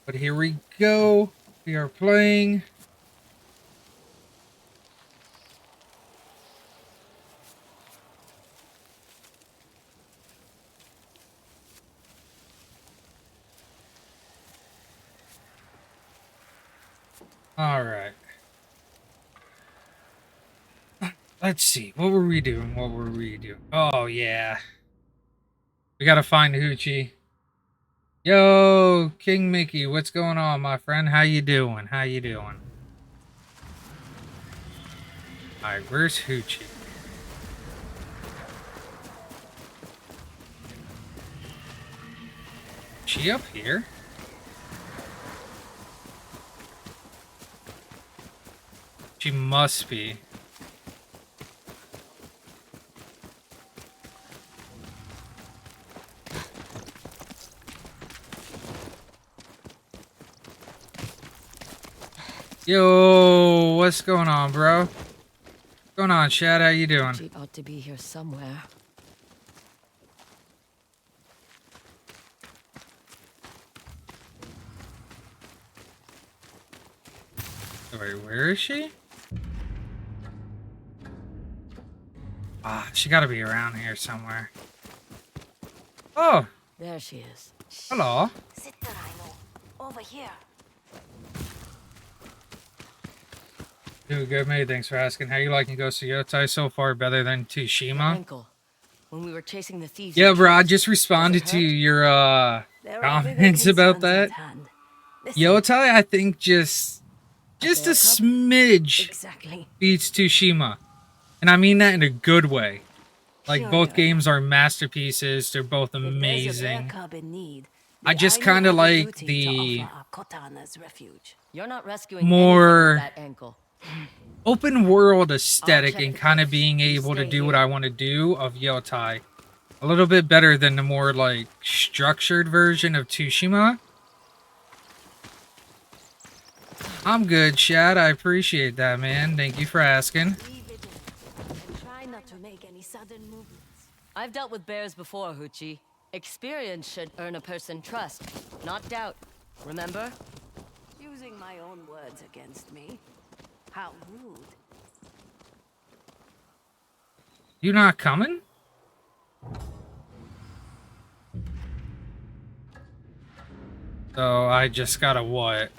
But here we go. We are playing. All right. Let's see. What were we doing? Oh, yeah. We gotta find Hoochie. Yo, King Mickey, what's going on, my friend? How you doing? Alright, where's Hoochie? She up here? She must be. Yo, what's going on, bro? What's going on, Chad? How you doing? She ought to be here somewhere. Wait, where is she? Ah, she gotta be around here somewhere. Oh! There she is. Hello. Sit there, Rhino. Over here. Doing good, mate. Thanks for asking. How you liking Ghost of Yotei so far? Better than Tsushima? Ankle. When we were chasing the thieves. Yeah, bro. I just responded to your comments about that. Yotei, I think just a smidge Exactly. beats Tsushima, and I mean that in a good way. Like both games are masterpieces. They're both amazing. I just kind of like the You're not rescuing more that ankle. open world aesthetic and kind of being able to do what I want to do of Yotei. A little bit better than the more like structured version of Tsushima. I'm good, Chad. I appreciate that, man. Thank you for asking. Try not to make any sudden movements. I've dealt with bears before, Hoochie. Experience should earn a person trust, not doubt. Remember? Using my own words against me. How rude. You not coming? So I just gotta what?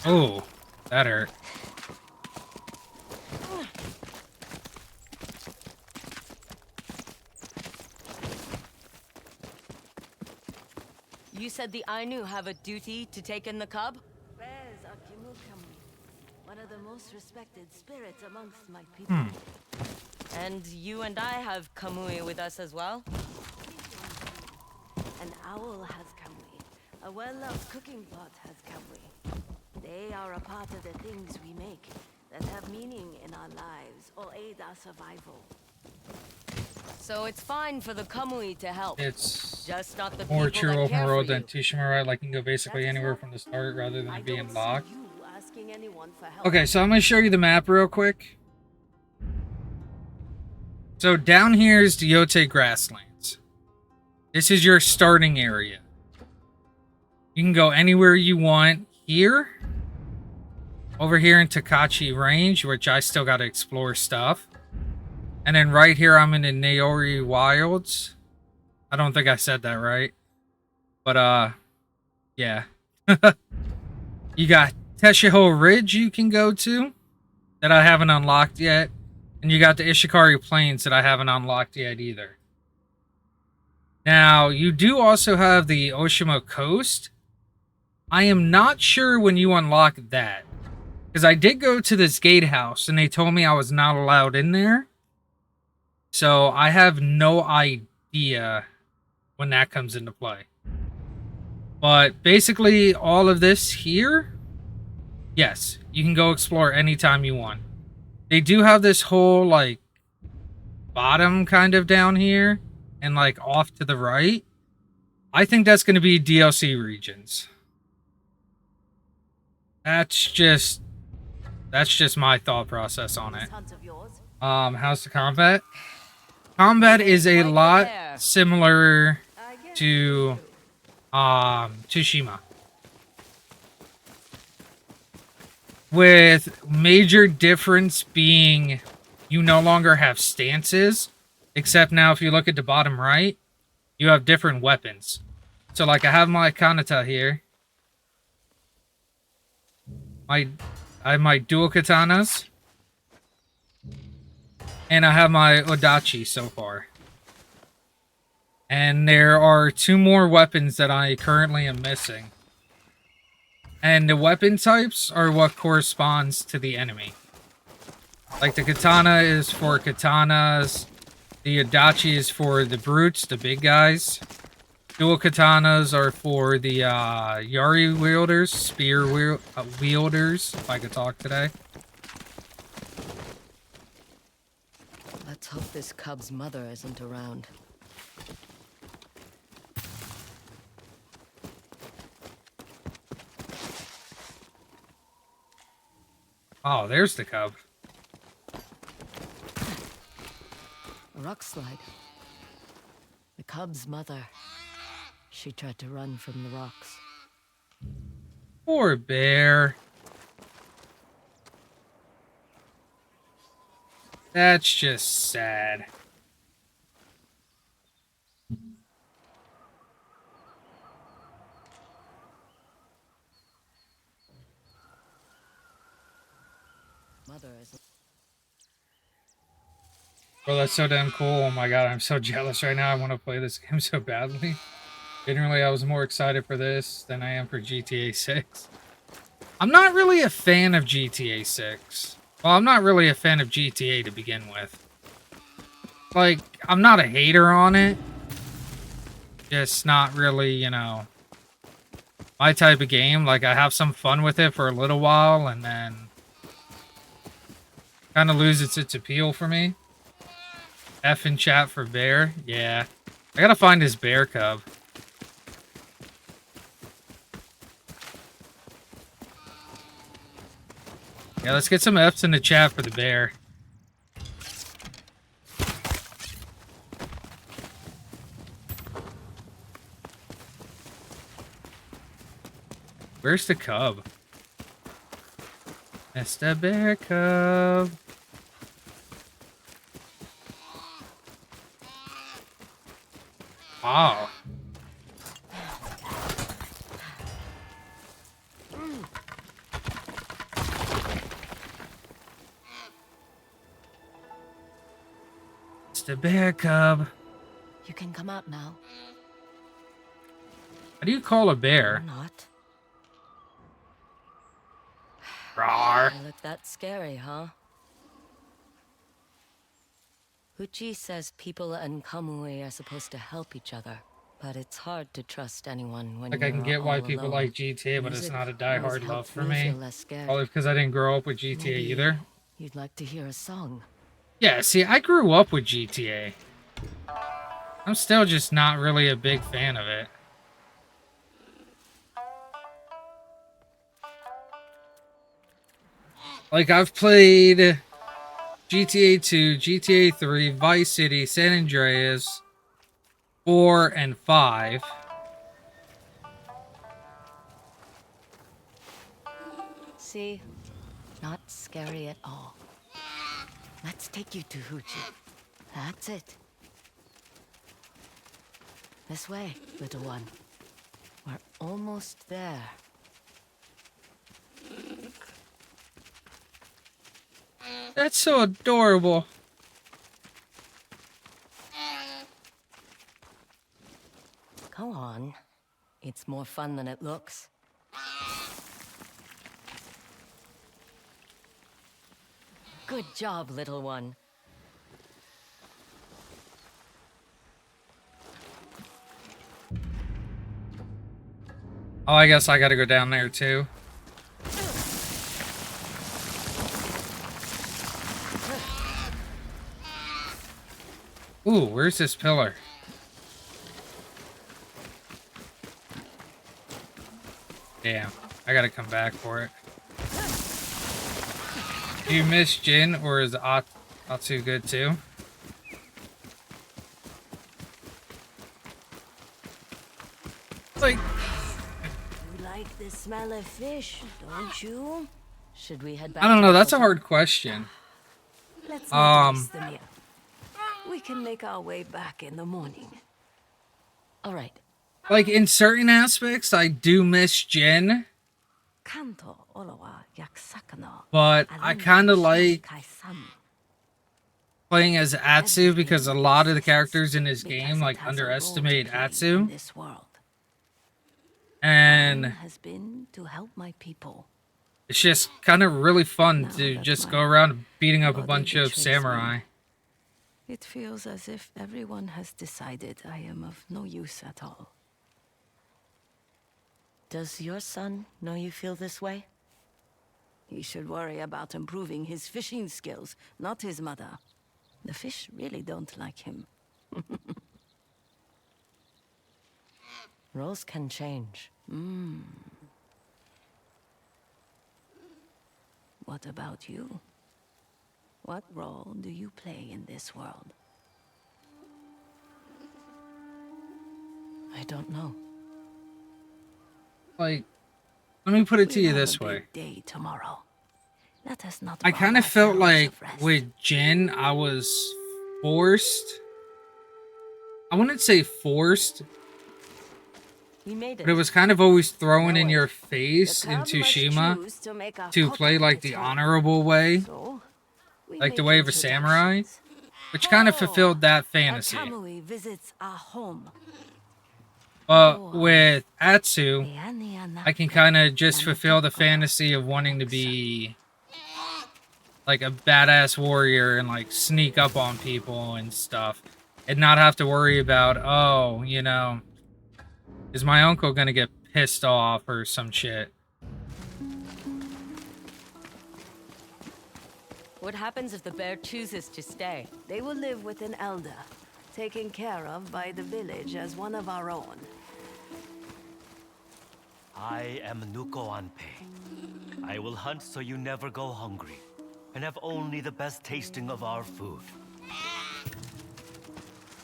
Oh, that hurt. You said the Ainu have a duty to take in the cub? Bears are Kimukamu, one of the most respected spirits amongst my people. And you and I have Kamui with us as well? An owl has Kamui. A well-loved cooking pot has Kamui. They are a part of the things we make that have meaning in our lives or aid our survival. So it's fine for the Kamui to help. It's just not the more people true that open care world for than you. Tsushima, right? Like you can go basically That is anywhere not from the start rather than I being don't locked. see you asking anyone for help. Okay, so I'm gonna show you the map real quick. So down here is the Yotei grasslands. This is your starting area. You can go anywhere you want here. Over here in Takachi Range, which I still gotta explore stuff. And then right here, I'm in the Naori Wilds. I don't think I said that right. But, yeah. You got Teshiho Ridge you can go to that I haven't unlocked yet. And you got the Ishikari Plains that I haven't unlocked yet either. Now, you do also have the Oshima Coast. I am not sure when you unlock that. Because I did go to this gatehouse and they told me I was not allowed in there. So I have no idea when that comes into play. But basically all of this here, yes, you can go explore anytime you want. They do have this whole like bottom kind of down here and like off to the right. I think that's going to be DLC regions. That's just my thought process on it. How's the combat? Combat is a lot similar to Tsushima. With major difference being you no longer have stances, except now if you look at the bottom right, you have different weapons. So like I have my Kanata here. I have my dual katanas. And I have my Odachi so far. And there are 2 more weapons that I currently am missing. And the weapon types are what corresponds to the enemy. Like the katana is for katanas. The Odachi is for the brutes, the big guys. Dual katanas are for the Yari wielders, spear wielders, if I could talk today. Let's hope this cub's mother isn't around. Oh, there's the cub. A rock slide. The cub's mother. She tried to run from the rocks. Poor bear. That's just sad. Mother is... Bro, that's so damn cool. Oh my god, I'm so jealous right now. I want to play this game so badly. Generally, I was more excited for this than I am for GTA 6. I'm not really a fan of GTA 6. Well, I'm not really a fan of GTA to begin with. Like, I'm not a hater on it. Just not really, you know, my type of game. Like, I have some fun with it for a little while, and then kind of loses its appeal for me. F in chat for bear. Yeah. I gotta find this bear cub. Yeah, let's get some F's in the chat for the bear. Where's the cub? It's the bear cub. Wow. It's the bear cub. You can come out now. How do you call a bear? Or not. Rawr. They look that scary, huh? Huchi says people and Kamui are supposed to help each other, but it's hard to trust anyone when Like, you're I can get why all people alone. like GTA, but it's Music not a always diehard love helps for me me. feel less scared. Probably because I didn't grow up with GTA Maybe either. You'd like to hear a song. Yeah, see, I grew up with GTA. I'm still just not really a big fan of it. Like, I've played GTA 2, GTA 3, Vice City, San Andreas, 4, and 5. See? Not scary at all. Let's take you to Huchi. That's it. This way, little one. We're almost there. That's so adorable. Go on. It's more fun than it looks. Good job, little one. Oh, I guess I gotta go down there too. Ooh, where's this pillar? Damn, I gotta come back for it. Do you miss Jin, or is Atsu good too? Like, You like the smell of fish, don't you? Should we head back? I don't to know. the That's a hotel? hard question. Let's not Um, waste the meal. We can make our way back in the morning. All right. like in certain aspects, I do miss Jin, Kanto olowa yaksakano. but I kind of like Kai-san. playing as Atsu because a Everything lot of the exists characters in this because game it like has a role to underestimate play in Atsu, this world. and Mine has been to help my people. it's just kind of really fun Now to that just my go around beating up a body bunch of betrays me, samurai. It feels as if everyone has decided I am of no use at all. Does your son know you feel this way? He should worry about improving his fishing skills, not his mother. The fish really don't like him. Roles can change. What about you? What role do you play in this world? I don't know. Like, let me put it to We you have this a big way. day tomorrow. Let us not I rob kind of felt ourselves like of rest. with Jin, I was forced. I wouldn't say forced, We made it. but it was kind of always thrown Now in what? your The face in cub must Tsushima choose to make a to play kotan like the return. honorable way, So, we like the make way of a samurai, introductions. which kind of Oh, fulfilled that A fantasy. Kamui visits our home. But with Atsu, Leaniana I can kind of just fulfill the Yanatoko. fantasy of wanting to be like a badass warrior and like sneak up on people and stuff and not have to worry about, oh, you know, is my uncle gonna get pissed off or some shit. What happens if the bear chooses to stay? They will live with an elder, taken care of by the village as one of our own. I am Nuko Anpei. I will hunt so you never go hungry, and have only the best tasting of our food.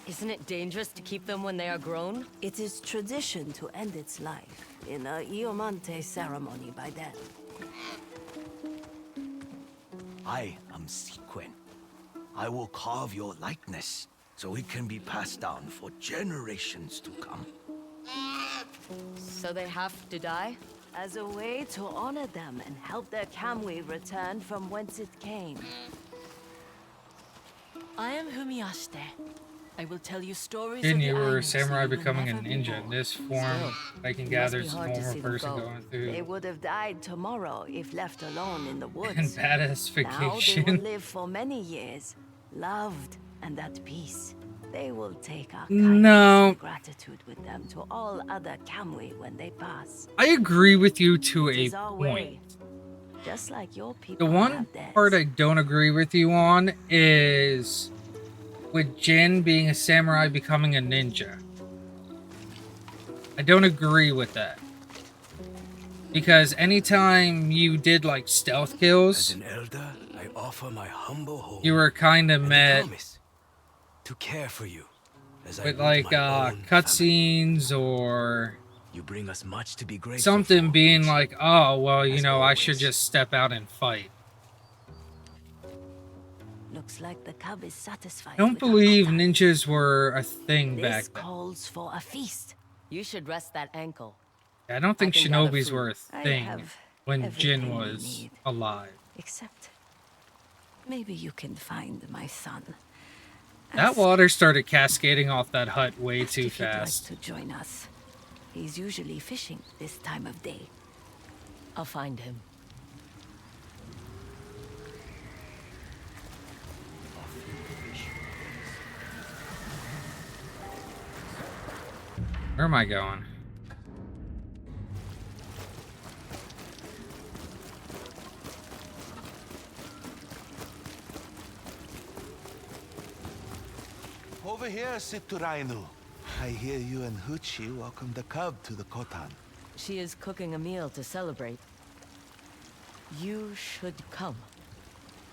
Isn't it dangerous to keep them when they are grown? It is tradition to end its life in a Iomante ceremony by then. I am Sequin. I will carve your likeness so it can be passed down for generations to come. So they have to die? As a way to honor them and help their Kamui return from whence it came. I am Humiashite. I will tell you stories Didn't of the you were a islands so samurai you will becoming a never be ninja in bored. this form? I can gather as a hard to normal see them person go. going They through would have died tomorrow if left alone in the and woods. badass Now they will vacation. live for many years, loved and at peace. They will take our No. kindness and gratitude with them to all other Kamui when they pass. I agree with you to It a is our way, point. just like your people The one have theirs. part I don't agree with you on is with Jin being a samurai becoming a ninja. I don't agree with that. Because anytime you did like stealth As kills, an elder, I offer my humble home. you were kind of and met promise to care for you as I with would like my own family. cutscenes or You bring us much to be grateful something for, being Uchi. like, oh, well, you As know, I should always. just step out and fight. Looks like the cub is satisfied. I don't with our believe kotan. ninjas were a thing This back then. calls for a feast. You should rest that ankle. I don't think can gather shinobis food. were a I thing have when Jin everything we was need. alive. Except, maybe you can find my son. That Ask water started cascading off that hut way too if he'd like fast. to join us. He's usually fishing this time of day. I'll find him. Where am I going? Over here, Siturainu. I hear you and Huchi welcome the cub to the Kotan. She is cooking a meal to celebrate. You should come.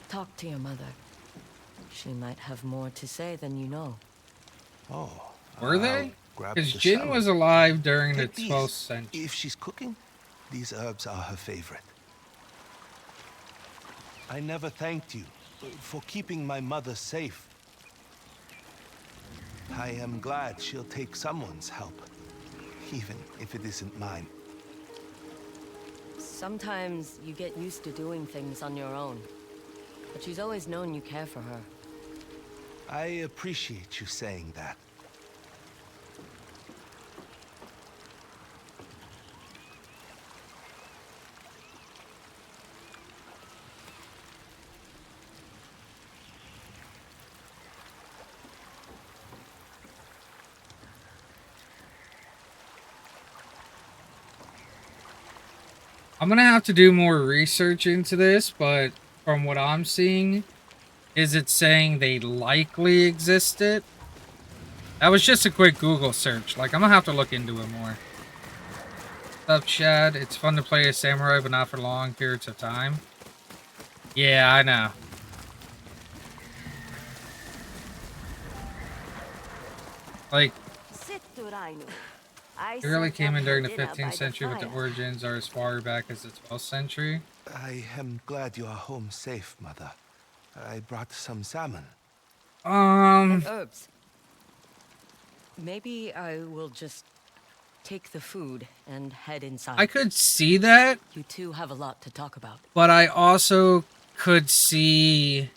Talk to your mother. She might have more to say than you know. Oh. Were they? Grab Because the Jin salad. was alive during the Take these. 12th century. If she's cooking, these herbs are her favorite. I never thanked you for keeping my mother safe. I am glad she'll take someone's help, even if it isn't mine. Sometimes you get used to doing things on your own. But she's always known you care for her. I appreciate you saying that. I'm gonna have to do more research into this, but from what I'm seeing, is it saying they likely existed? That was just a quick Google search. Like, I'm gonna have to look into it more. What's up, Chad? It's fun to play a samurai, but not for long periods of time. Yeah, I know. Like, it really came in during the 15th century, but the origins are as far back as the 12th century. I am glad you are home safe, Mother. I brought some salmon. And herbs. Maybe I will just take the food and head inside. I could see that, You two have a lot to talk about. but I also could see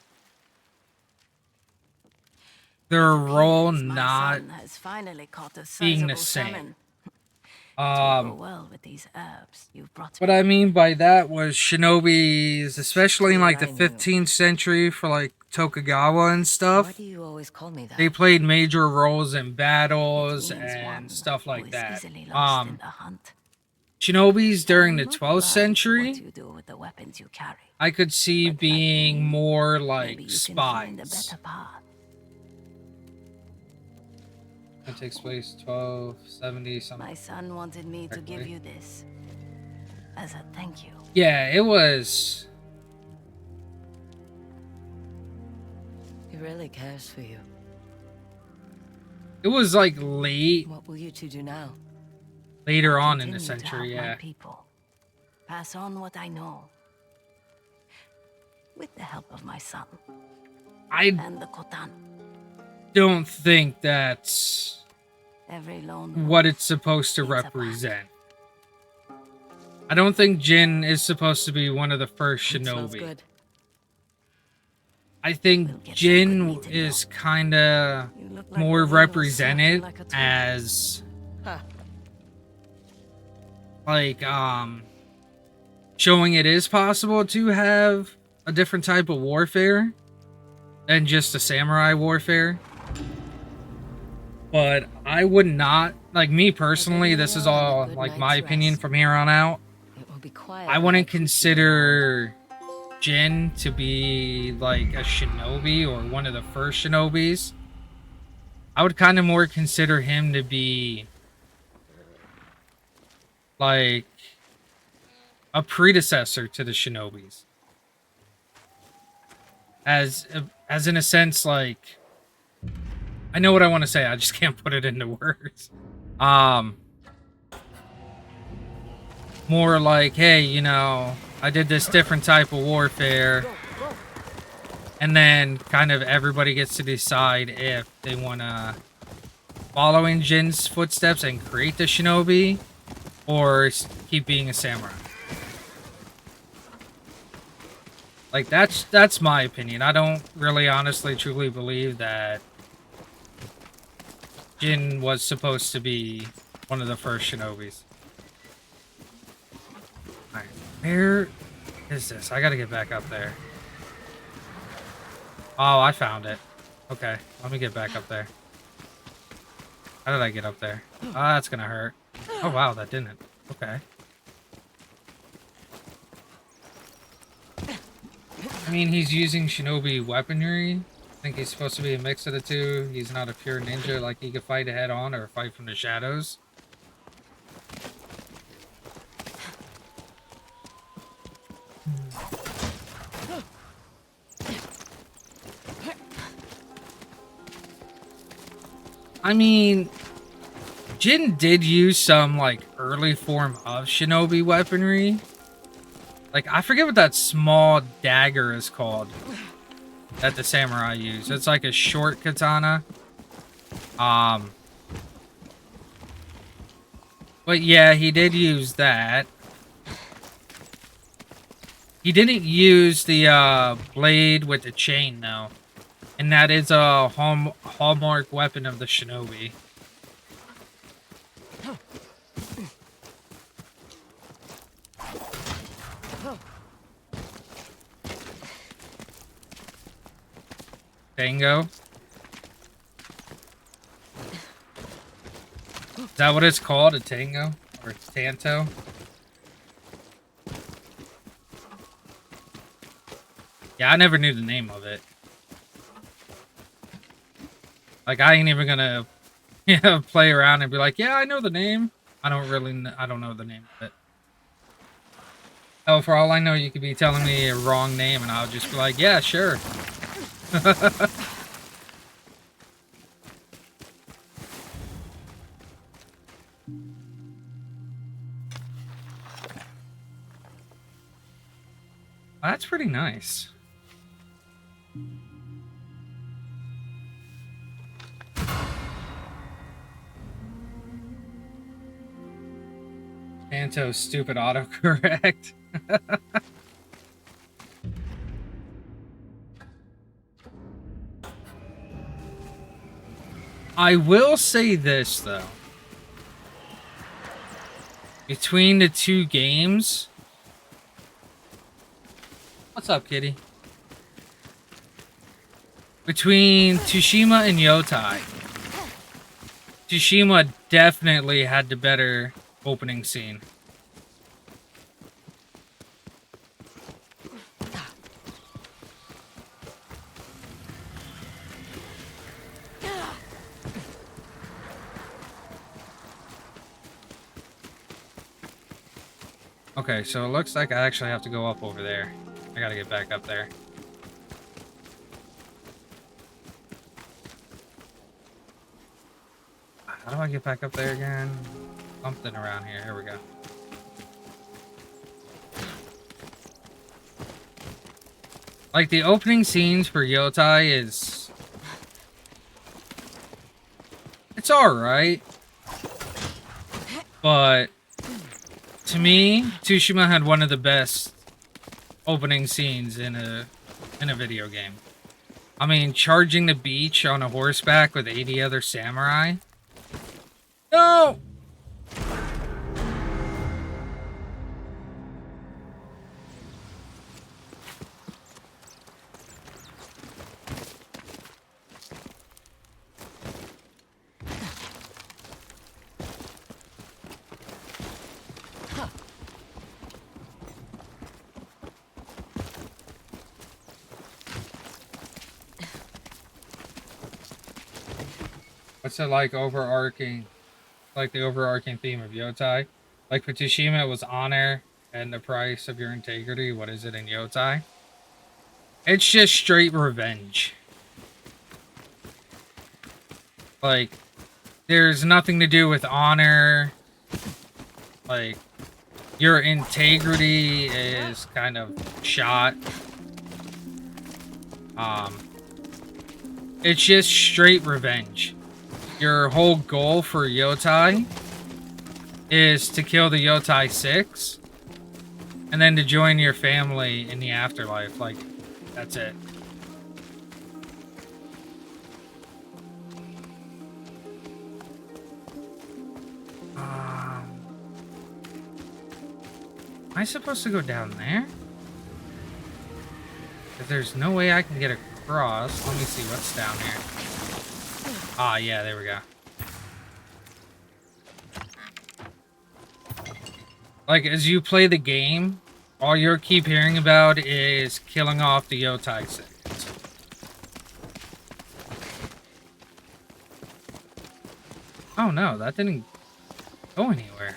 their role not has finally caught a being the sizable same. salmon. Go Um, well with these herbs you've brought. what I mean by that was shinobis, especially in like the I knew. 15th century for like Tokugawa and Why stuff. do you always call me that? They played major roles in battles It means one and stuff who like is that. easily lost in the hunt. Shinobis during the Not 12th like century, what you do with the weapons you carry. I could see But being more Maybe like you can find a spies. better path. It takes place 1270 something. My son wanted me to give Correctly. you this as a thank you. Yeah, it was. He really cares for you. It was like late, What will you two do now? later on in the Continue to century. help my Yeah, people. Pass on what I know. With the help of my son I and the Khotan. don't think that's Every lone what wolf it's supposed to needs a pack. represent. I don't think Jin is supposed to be one of the first It smells shinobi. good. I think We'll get some good Jin meat in is kind of You look like more the wind will snap you represented like a twig. as Huh. like showing it is possible to have a different type of warfare than just a samurai warfare. But I would not, like, me personally, this is all like my opinion from here on out. It will be quiet. I wouldn't consider Jin to be like a shinobi or one of the first shinobis. I would kind of more consider him to be like a predecessor to the shinobis. As in a sense, like, I know what I want to say, I just can't put it into words. More like, hey, you know, I did this different type of warfare, and then kind of everybody gets to decide if they want to follow in Jin's footsteps and create the shinobi, or keep being a samurai. Like, that's my opinion. I don't really honestly truly believe that Jin was supposed to be one of the first shinobis. Alright, where is this? I gotta get back up there. Oh, I found it. Okay, let me get back up there. How did I get up there? Oh, that's gonna hurt. Oh wow, that didn't. Okay. I mean, he's using shinobi weaponry. I think he's supposed to be a mix of the two. He's not a pure ninja, like he could fight head on or fight from the shadows. I mean, Jin did use some, like, early form of shinobi weaponry. Like, I forget what that small dagger is called that the samurai use. It's like a short katana. But yeah, he did use that. He didn't use the blade with the chain, though. And that is a hallmark weapon of the shinobi. Tango? Is that what it's called? A tango? Or tanto? Yeah, I never knew the name of it. Like, I ain't even gonna play around and be like, yeah, I know the name. I don't know the name of it. Oh, for all I know, you could be telling me a wrong name and I'll just be like, yeah, sure. That's pretty nice. Santo's stupid autocorrect. I will say this, though. Between the two games... What's up, kitty? Between Tsushima and Yotei, Tsushima definitely had the better opening scene. Okay, so it looks like I actually have to go up over there. I gotta get back up there. How do I get back up there again? Something around here. Here we go. Like, the opening scenes for Yotei is... It's alright. But... To me, Tsushima had one of the best opening scenes in a video game. I mean, charging the beach on a horseback with 80 other samurai. No! What's it like overarching, like the overarching theme of Yotei? Like for Tsushima, it was honor and the price of your integrity. What is it in Yotei? It's just straight revenge. Like, there's nothing to do with honor. Like, your integrity is kind of shot. It's just straight revenge. Your whole goal for Yotei is to kill the Yotei 6 and then to join your family in the afterlife. Like, that's it. Am I supposed to go down there? If there's no way I can get across, let me see what's down here. Ah, yeah, there we go. Like, as you play the game, all you'll keep hearing about is killing off the Yotei 6. Oh no, that didn't go anywhere.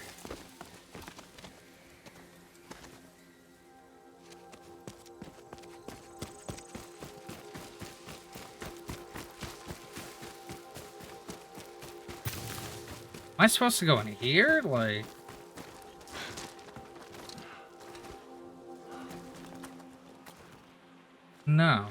I supposed to go in here? Like... No.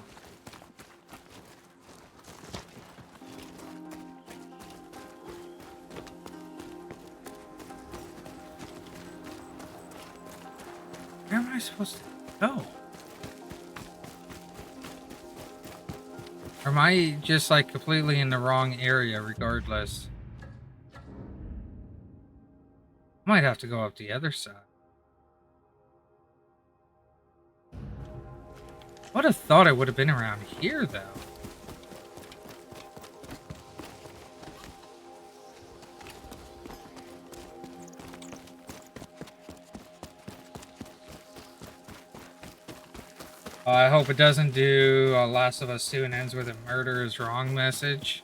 Where am I supposed to go? Or am I just like completely in the wrong area regardless? I might have to go up the other side. I would have thought I would have been around here though. I hope it doesn't do Last of Us 2 and ends with a murder is wrong message.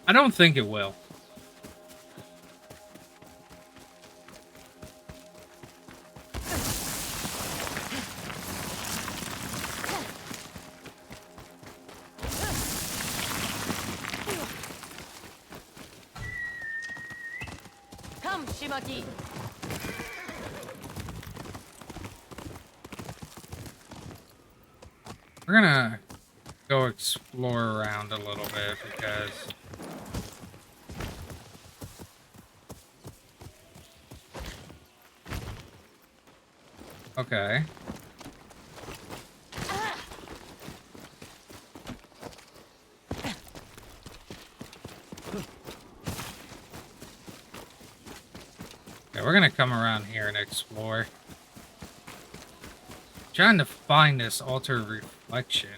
I don't think it will. Come, Shimaki. We're gonna go explore around a little bit because... Okay. Okay, we're gonna come around here and explore. Trying to find this altar of reflection.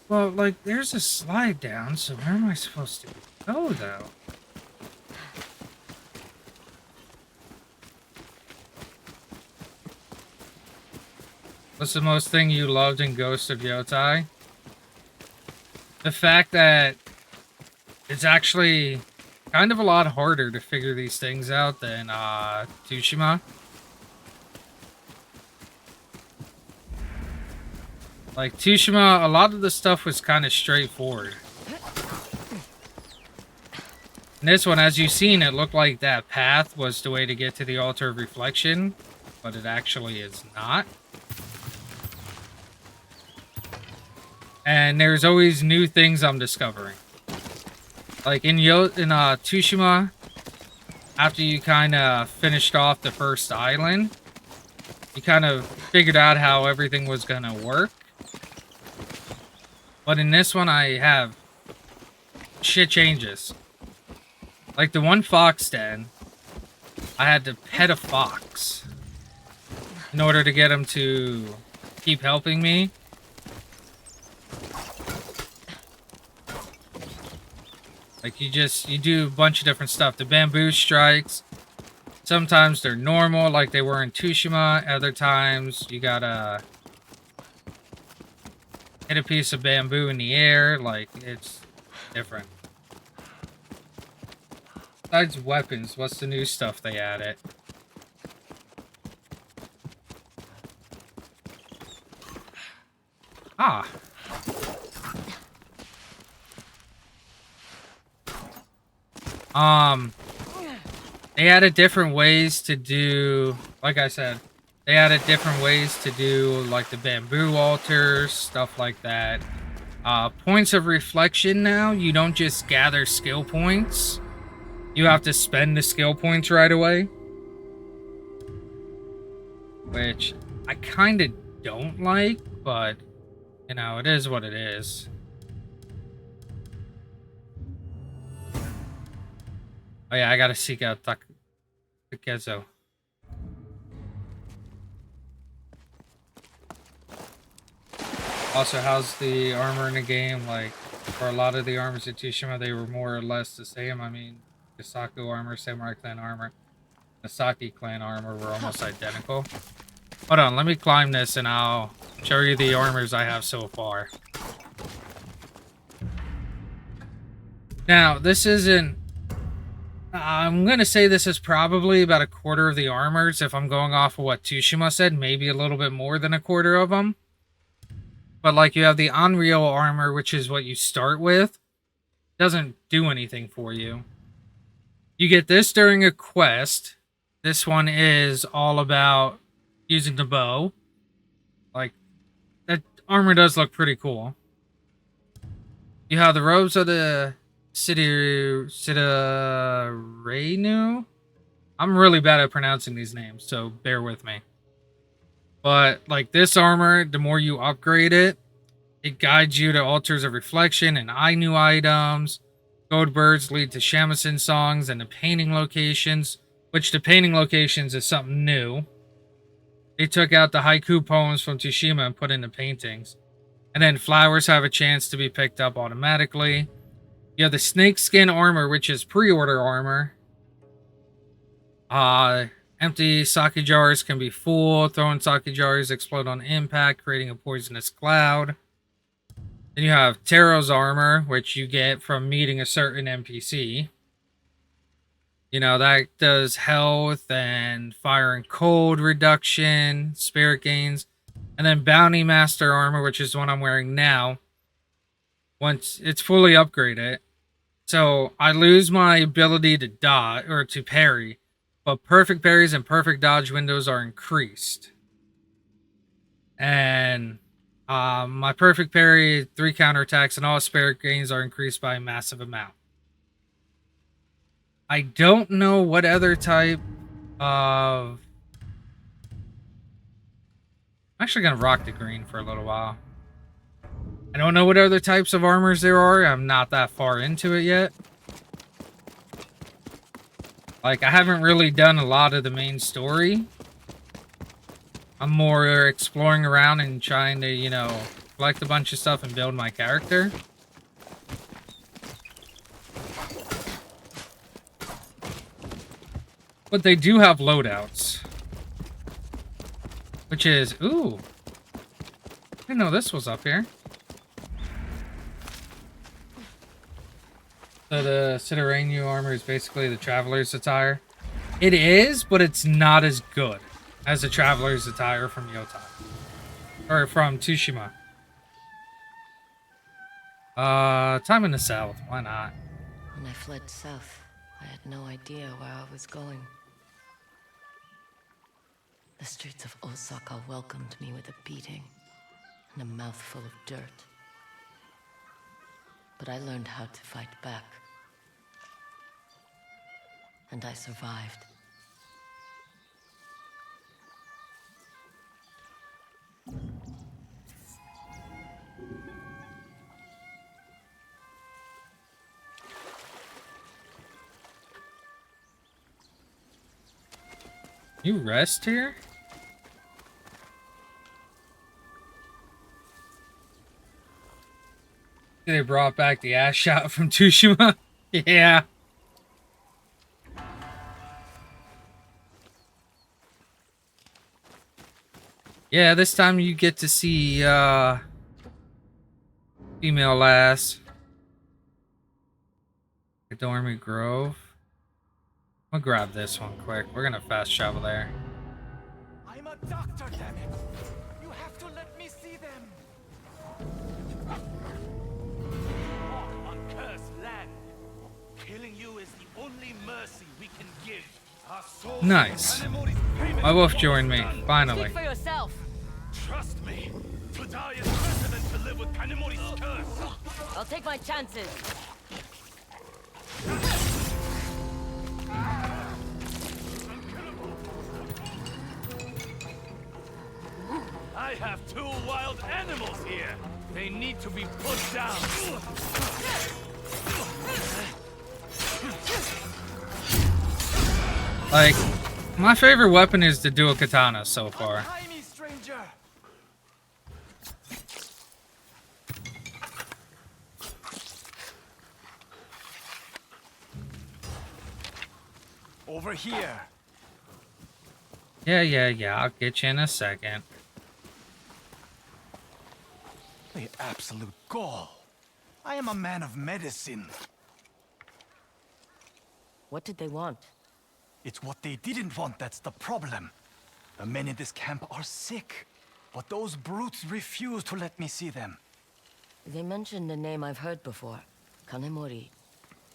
Well, like, there's a slide down, so where am I supposed to go, though? What's the most thing you loved in Ghost of Yotei? The fact that it's actually kind of a lot harder to figure these things out than Tsushima. Like Tsushima, a lot of the stuff was kind of straightforward. In this one, as you've seen, it looked like that path was the way to get to the Altar of Reflection, but it actually is not. And there's always new things I'm discovering. Like in Tsushima, after you kind of finished off the first island, you kind of figured out how everything was going to work. But in this one, I have shit changes. Like the one fox den, I had to pet a fox in order to get him to keep helping me. Like you do a bunch of different stuff. The bamboo strikes, sometimes they're normal like they were in Tsushima. Other times you gotta hit a piece of bamboo in the air. Like it's different. Besides weapons, what's the new stuff they added? Ah. They added different ways to do, like I said, they added different ways to do like the bamboo altars, stuff like that. Points of reflection now, you don't just gather skill points. You have to spend the skill points right away. Which I kind of don't like, but, you know, it is what it is. Oh yeah, I gotta seek out Takezo. Also, how's the armor in the game? Like, for a lot of the armors in Tsushima, they were more or less the same. I mean, Saku armor, Samurai Clan armor, the Saki Clan armor were almost identical. Hold on, let me climb this and I'll show you the armors I have so far. Now, this isn't I'm gonna say this is probably about a quarter of the armors if I'm going off of what Tsushima said, maybe a little bit more than a quarter of them. But like you have the Unreal armor, which is what you start with, doesn't do anything for you. You get this during a quest. This one is all about using the bow. Like, that armor does look pretty cool. You have the robes of the Reinu. I'm really bad at pronouncing these names, so bear with me. But like this armor, the more you upgrade it, it guides you to altars of reflection and Ainu items. Gold birds lead to shamisen songs and the painting locations, which the painting locations is something new. They took out the haiku poems from Tsushima and put in the paintings. And then flowers have a chance to be picked up automatically. You have the snakeskin armor, which is pre-order armor. Empty sake jars can be full. Throwing sake jars explode on impact, creating a poisonous cloud. Then you have Taro's armor, which you get from meeting a certain NPC. You know, that does health and fire and cold reduction, spirit gains. And then Bounty Master armor, which is the one I'm wearing now. Once it's fully upgraded. So I lose my ability to dodge or to parry, but perfect parries and perfect dodge windows are increased. And my perfect parry, 3 counterattacks, and all spirit gains are increased by a massive amount. I don't know what other type of... I'm actually going to rock the green for a little while. I don't know what other types of armors there are. I'm not that far into it yet. Like, I haven't really done a lot of the main story. I'm more exploring around and trying to, you know, collect a bunch of stuff and build my character. But they do have loadouts. Which is, ooh. I didn't know this was up here. So the Citarainu armor is basically the Traveler's attire. It is, but it's not as good as the Traveler's attire from Yotei. Or from Tsushima. Time in the south. Why not? When I fled south, I had no idea where I was going. The streets of Osaka welcomed me with a beating and a mouthful of dirt. But I learned how to fight back. And I survived. You rest here? They brought back the ass shot from Tsushima? Yeah. Yeah, this time you get to see, female lass. Dormy Grove. I'm gonna grab this one quick. We're gonna fast travel there. I'm a doctor, damn it! You have to let me see them! On cursed land. Killing you is the only mercy we can give. Our souls Nice. payment My wolf for joined me, done. finally. Speak for yourself. Trust me, to die is better than to live with Kanemori's curse. I'll take my chances. I have 2 wild animals here. They need to be put down. Like, my favorite weapon is the dual katana so far. Untie me, stranger. Over here. Yeah, I'll get you in a second. The absolute gall. I am a man of medicine. What did they want? It's what they didn't want that's the problem. The men in this camp are sick, but those brutes refuse to let me see them. They mentioned a name I've heard before. Kanemori.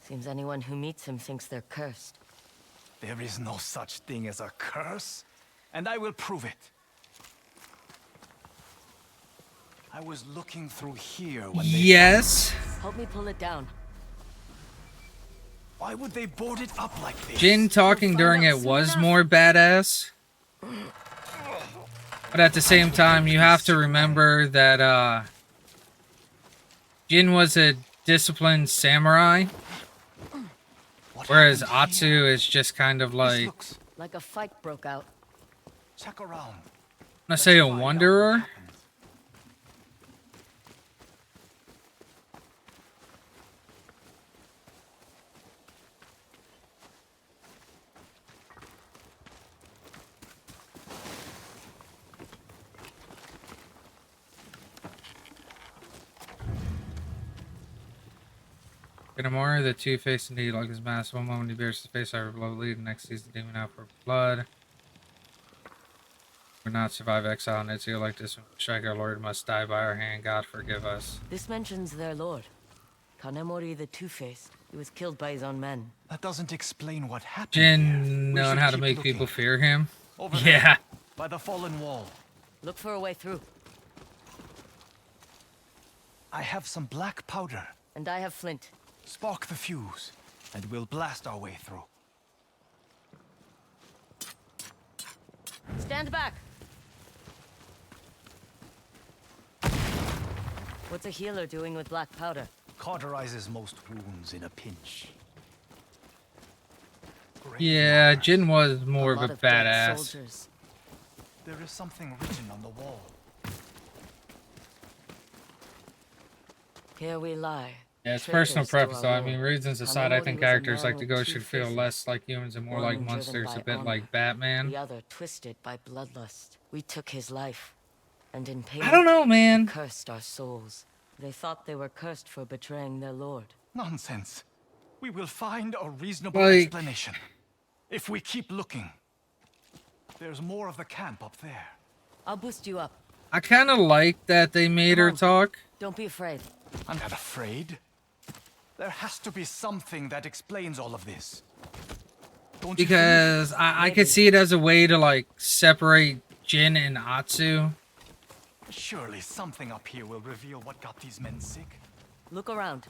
Seems anyone who meets him thinks they're cursed. There is no such thing as a curse, and I will prove it. I was looking through here when they... Yes. Help me pull it down. Why would they board it up like this? Jin talking We'll during find it out soon was enough. more badass. But at the same time, you have to remember that Jin was a disciplined samurai, What whereas happened Atsu here? is just kind of This like, looks... Like a fight broke out. Check around. let's say, a find out what wanderer. happened. Ganamori, the two-faced indeed, like his mask. One moment he bears his face over blow lead, the next sees the demon out for blood. Would not survive exile in Itzu like this. Strike our Lord must die by our hand. God forgive us. This mentions their lord. Kanemori the Two-Faced. He was killed by his own men. That doesn't explain what happened Jin here. We knowing should how to keep make looking. people fear him. Over Yeah. there, by the fallen wall. Look for a way through. I have some black powder. And I have flint. Spark the fuse, and we'll blast our way through. Stand back! What's a healer doing with black powder? Cauterizes most wounds in a pinch. Great Yeah, Mars. Jin was more of lot a dead badass. soldiers. There is something written on the wall. Here we lie. Yeah, it's traitors personal to preference our though. I lord. mean, reasons aside, I Kanemori think was a characters man like the with Ghost two should feel faces. less like humans and more like One driven monsters, by a bit honor, like Batman. The other twisted by bloodlust. We took his life, and in pain, I don't know, man. cursed our souls. They thought they were cursed for betraying their lord. Nonsense. We will find a reasonable Like- explanation. If we keep looking. There's more of the camp up there. I'll boost you up. I kind of like that they made her Come on. talk. Don't be afraid. I'm not afraid. There has to be something that explains all of this. Don't you think? Because I could Maybe. see it as a way to like separate Jin and Atsu. Surely something up here will reveal what got these men sick. Look around.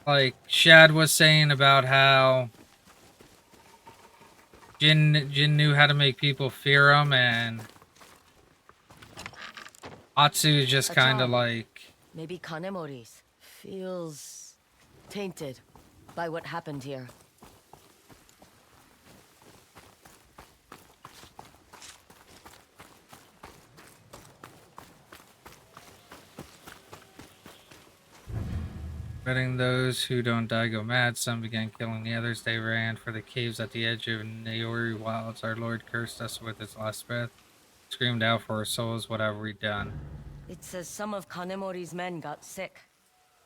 Like Shad was saying about how Jin knew how to make people fear him, and Atsu is just A kind of charm. like, Maybe Kanemori's feels tainted by what happened here. letting those who don't die go mad. Some began killing the others. They ran for the caves at the edge of Naori Wilds. Our Lord cursed us with his last breath. Screamed out for our souls, what have we done? It says some of Kanemori's men got sick.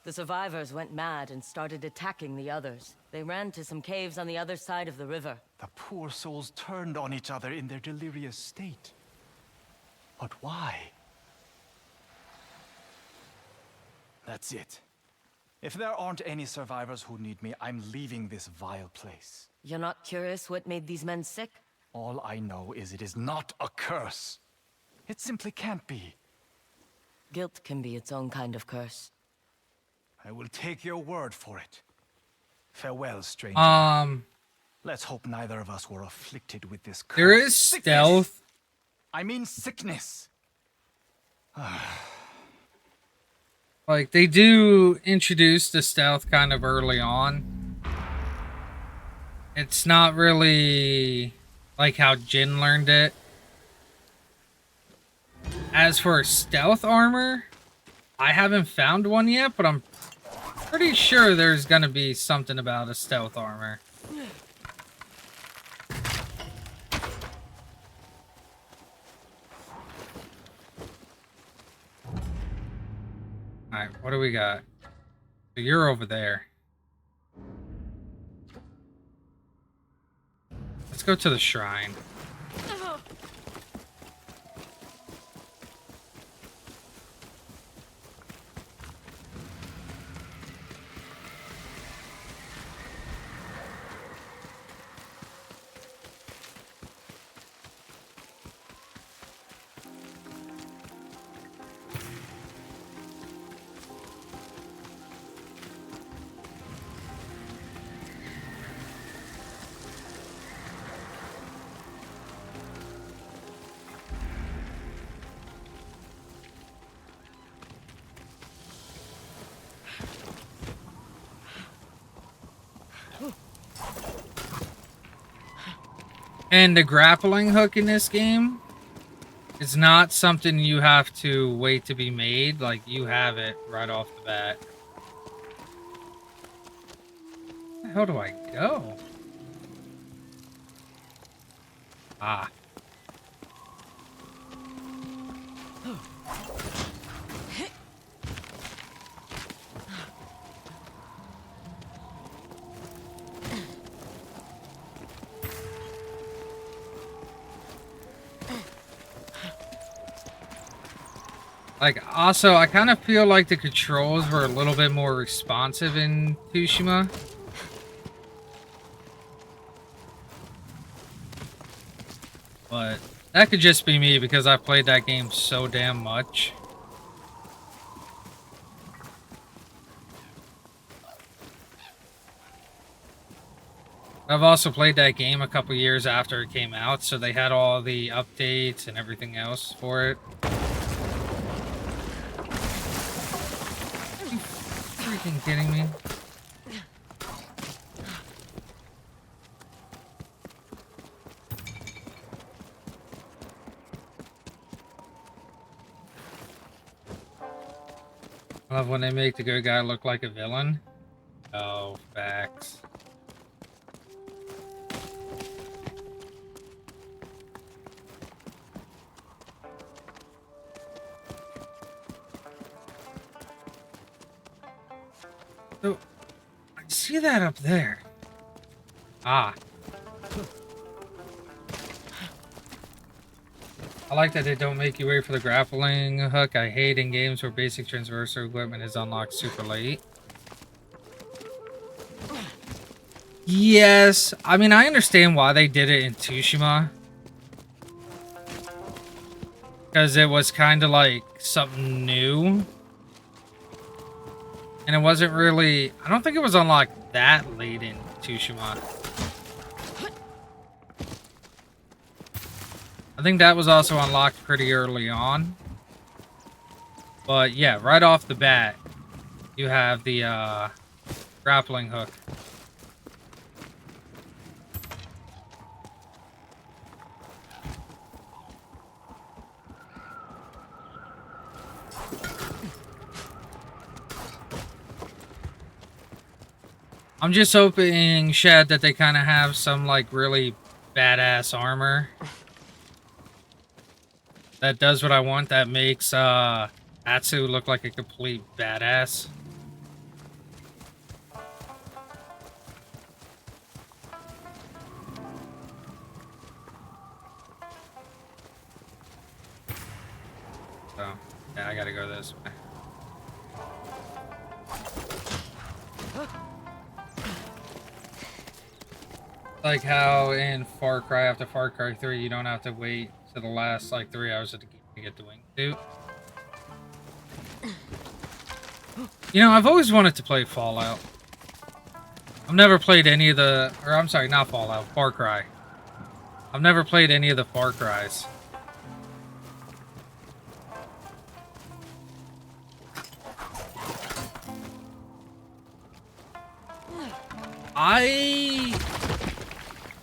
The survivors went mad and started attacking the others. They ran to some caves on the other side of the river. The poor souls turned on each other in their delirious state. But why? That's it. If there aren't any survivors who need me, I'm leaving this vile place. You're not curious what made these men sick? All I know is it is not a curse. It simply can't be. Guilt can be its own kind of curse. I will take your word for it. Farewell, stranger. Let's hope neither of us were afflicted with this curse. There is Sickness! stealth. I mean sickness. Like, they do introduce the stealth kind of early on. It's not really like how Jin learned it. As for stealth armor, I haven't found one yet, but I'm pretty sure there's gonna be something about a stealth armor. Alright, what do we got? So you're over there. Let's go to the shrine. And the grappling hook in this game is not something you have to wait to be made. Like, you have it right off the bat. Where the hell do I go? Ah. Like, also, I kind of feel like the controls were a little bit more responsive in Tsushima. But that could just be me because I played that game so damn much. I've also played that game a couple years after it came out, so they had all the updates and everything else for it. Are you freaking kidding me? I love when they make the good guy look like a villain. Oh, facts. So, I see that up there. Ah. I like that they don't make you wait for the grappling hook. I hate in games where basic transversal equipment is unlocked super late. Yes, I mean, I understand why they did it in Tsushima. Because it was kind of like something new. And it wasn't really... I don't think it was unlocked that late in Tsushima. I think that was also unlocked pretty early on. But yeah, right off the bat, you have the grappling hook. I'm just hoping, Shad, that they kind of have some, like, really badass armor that does what I want, that makes Atsu look like a complete badass. So, yeah, I gotta go this way. Like how in Far Cry after Far Cry 3, you don't have to wait to the last, like, 3 hours of the game to get the wingsuit. You know, I've always wanted to play Fallout. I've never played any of the... Or, I'm sorry, not Fallout, Far Cry. I've never played any of the Far Cries.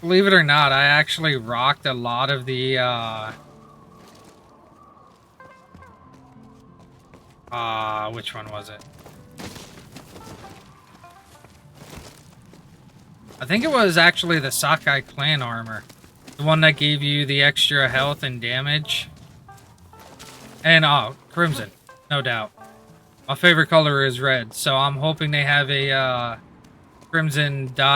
Believe it or not, I actually rocked a lot of the, which one was it? I think it was actually the Sakai clan armor. The one that gave you the extra health and damage. And, Crimson, no doubt. My favorite color is red, so I'm hoping they have a crimson dye